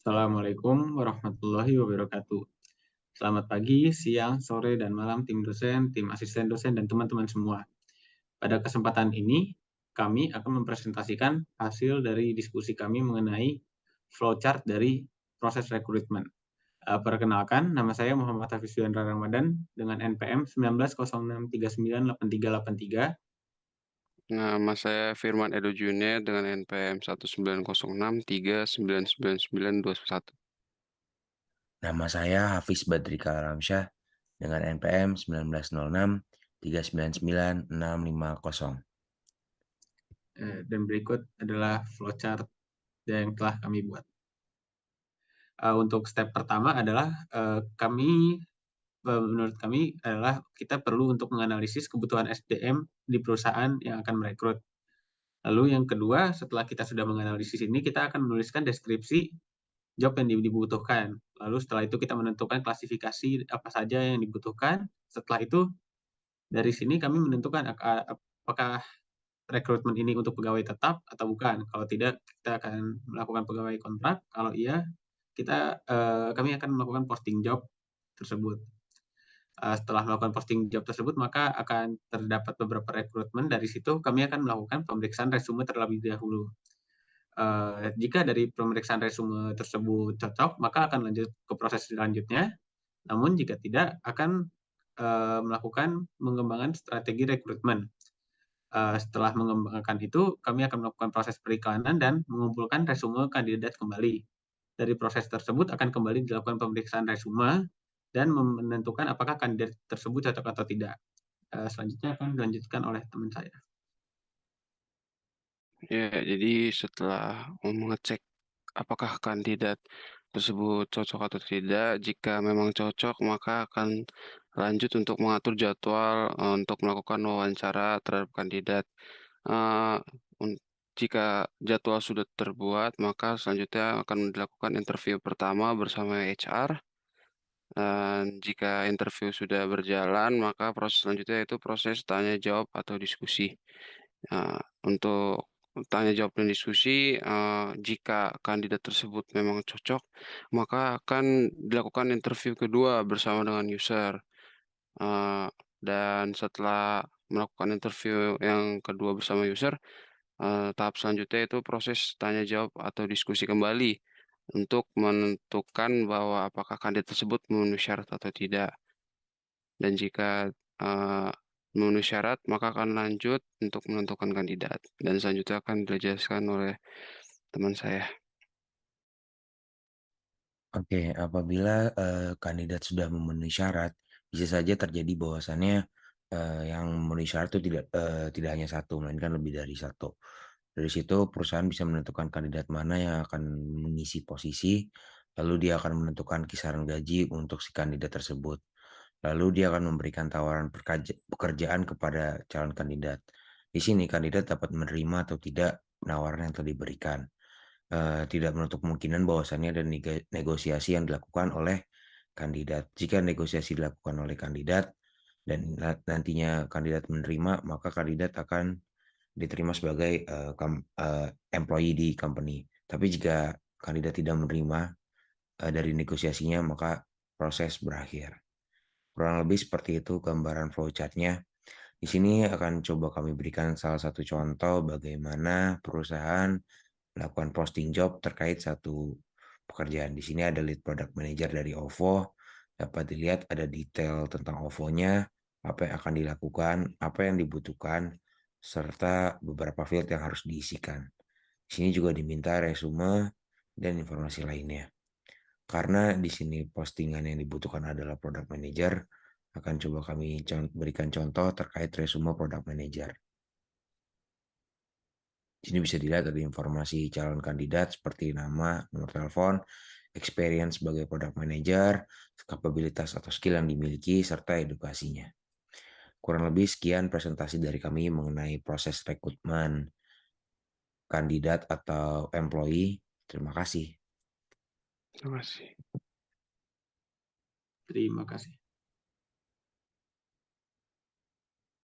Assalamualaikum warahmatullahi wabarakatuh. Selamat pagi, siang, sore, dan malam tim dosen, tim asisten dosen, dan teman-teman semua. Pada kesempatan ini, kami akan mempresentasikan hasil dari diskusi kami mengenai flowchart dari proses rekrutmen. Perkenalkan, nama saya Muhammad Hafiz Yandra Ramadan dengan NPM 1906398383. Nama saya Firman Edo Junet dengan NPM 19063999921. Nama saya Hafiz Badrika Alamsyah dengan NPM 1906399650. Dan berikut adalah flowchart yang telah kami buat. Untuk step pertama adalah menurut kami adalah kita perlu untuk menganalisis kebutuhan SDM di perusahaan yang akan merekrut. Lalu yang kedua, setelah kita sudah menganalisis ini, kita akan menuliskan deskripsi job yang dibutuhkan. Lalu setelah itu kita menentukan klasifikasi apa saja yang dibutuhkan. Setelah itu, dari sini kami menentukan apakah rekrutmen ini untuk pegawai tetap atau bukan. Kalau tidak, kita akan melakukan pegawai kontrak. Kalau iya, kami akan melakukan posting job tersebut. Setelah melakukan posting job tersebut, maka akan terdapat beberapa rekrutmen. Dari situ kami akan melakukan pemeriksaan resume terlebih dahulu. Jika dari pemeriksaan resume tersebut cocok, maka akan lanjut ke proses selanjutnya. Namun jika tidak, akan melakukan pengembangan strategi rekrutmen. Setelah mengembangkan itu, kami akan melakukan proses periklanan dan mengumpulkan resume kandidat kembali. Dari proses tersebut akan kembali dilakukan pemeriksaan resume dan menentukan apakah kandidat tersebut cocok atau tidak. Selanjutnya akan dilanjutkan oleh teman saya. Ya, jadi setelah mengecek apakah kandidat tersebut cocok atau tidak, jika memang cocok, maka akan lanjut untuk mengatur jadwal untuk melakukan wawancara terhadap kandidat. Eh, un- Jika jadwal sudah terbuat, maka selanjutnya akan dilakukan interview pertama bersama HR. Dan jika interview sudah berjalan, maka proses selanjutnya itu proses tanya jawab atau diskusi. Untuk tanya jawab dan diskusi, jika kandidat tersebut memang cocok, maka akan dilakukan interview kedua bersama dengan user. Eh, dan setelah melakukan interview yang kedua bersama user, tahap selanjutnya itu proses tanya jawab atau diskusi kembali untuk menentukan bahwa apakah kandidat tersebut memenuhi syarat atau tidak. Dan jika eh, memenuhi syarat, maka akan lanjut untuk menentukan kandidat. Dan selanjutnya akan dijelaskan oleh teman saya. Oke, apabila kandidat sudah memenuhi syarat, bisa saja terjadi bahwasannya yang memenuhi syarat itu tidak hanya satu, melainkan lebih dari satu. Dari situ perusahaan bisa menentukan kandidat mana yang akan mengisi posisi, lalu dia akan menentukan kisaran gaji untuk si kandidat tersebut. Lalu dia akan memberikan tawaran pekerjaan kepada calon kandidat. Di sini kandidat dapat menerima atau tidak penawaran yang telah diberikan. Tidak menutup kemungkinan bahwasannya ada negosiasi yang dilakukan oleh kandidat. Jika negosiasi dilakukan oleh kandidat dan nantinya kandidat menerima, maka kandidat akan diterima sebagai employee di company. Tapi jika kandidat tidak menerima dari negosiasinya, maka proses berakhir. Kurang lebih seperti itu gambaran flowchartnya. Di sini akan coba kami berikan salah satu contoh bagaimana perusahaan melakukan posting job terkait satu pekerjaan. Di sini ada lead product manager dari OVO. Dapat dilihat ada detail tentang OVO-nya, apa yang akan dilakukan, apa yang dibutuhkan, serta beberapa field yang harus diisikan. Di sini juga diminta resume dan informasi lainnya. Karena di sini postingan yang dibutuhkan adalah product manager, akan coba kami berikan contoh terkait resume product manager. Di sini bisa dilihat ada informasi calon kandidat seperti nama, nomor telepon, experience sebagai product manager, kapabilitas atau skill yang dimiliki, serta edukasinya. Kurang lebih sekian presentasi dari kami mengenai proses rekrutmen kandidat atau employee. Terima kasih. Terima kasih. Terima kasih.